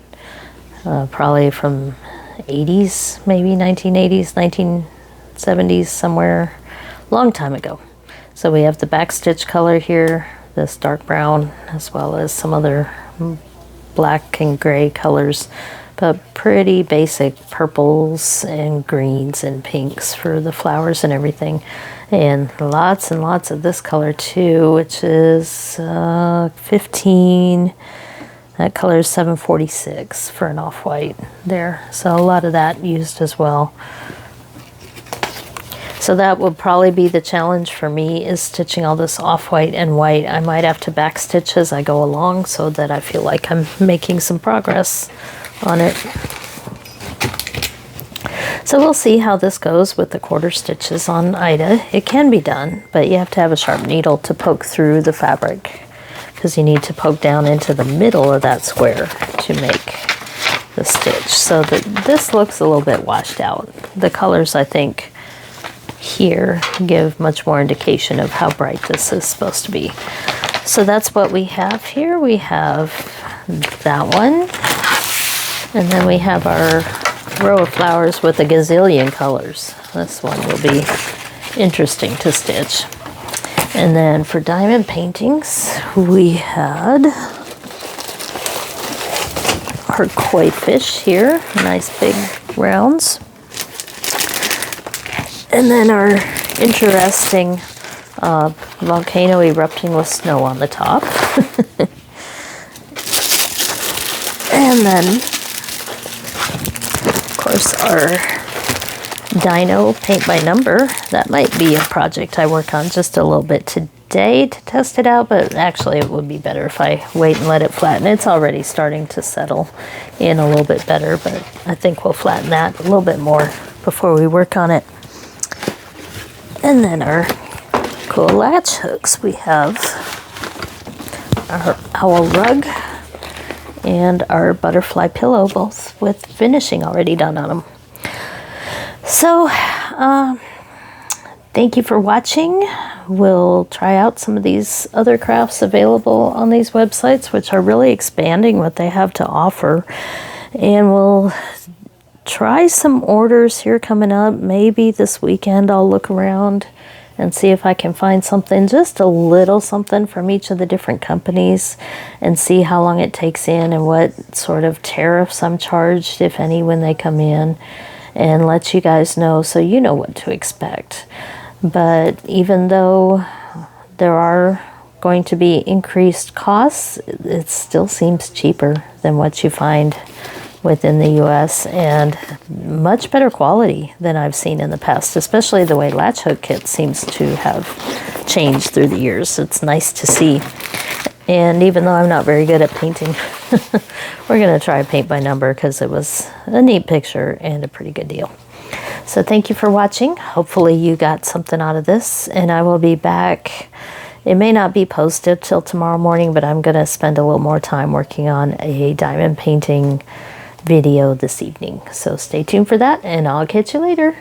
probably from 80s, maybe 1980s, 1970s, somewhere. Long time ago. So we have the back stitch color here, this dark brown, as well as some other black and gray colors, but pretty basic purples and greens and pinks for the flowers and everything. And lots of this color too, which is 15. That color is 746 for an off-white there. So a lot of that used as well. So that will probably be the challenge for me, is stitching all this off-white and white. I might have to back stitch as I go along so that I feel like I'm making some progress on it. So we'll see how this goes with the quarter stitches on Ida. It can be done, but you have to have a sharp needle to poke through the fabric, because you need to poke down into the middle of that square to make the stitch. So this looks a little bit washed out. The colors, I think, here give much more indication of how bright this is supposed to be. So that's what we have here. We have that one, and then we have our row of flowers with a gazillion colors. This one will be interesting to stitch. And then for diamond paintings, we had our koi fish here, nice big rounds. And then our interesting volcano erupting with snow on the top. And then, of course, our dino paint by number. That might be a project I work on just a little bit today to test it out, but actually it would be better if I wait and let it flatten. It's already starting to settle in a little bit better, but I think we'll flatten that a little bit more before we work on it. And then our cool latch hooks. We have our owl rug and our butterfly pillow, both with finishing already done on them. So, thank you for watching. We'll try out some of these other crafts available on these websites, which are really expanding what they have to offer. And we'll try some orders here coming up. Maybe this weekend I'll look around and see if I can find something, just a little something from each of the different companies, and see how long it takes in and what sort of tariffs I'm charged, if any, when they come in, and let you guys know so you know what to expect. But even though there are going to be increased costs, it still seems cheaper than what you find within the US, and much better quality than I've seen in the past, especially the way Latch Hook kit seems to have changed through the years. It's nice to see. And even though I'm not very good at painting, we're going to try paint by number because it was a neat picture and a pretty good deal. So thank you for watching. Hopefully you got something out of this, and I will be back. It may not be posted till tomorrow morning, but I'm going to spend a little more time working on a diamond painting video this evening. So stay tuned for that, and I'll catch you later.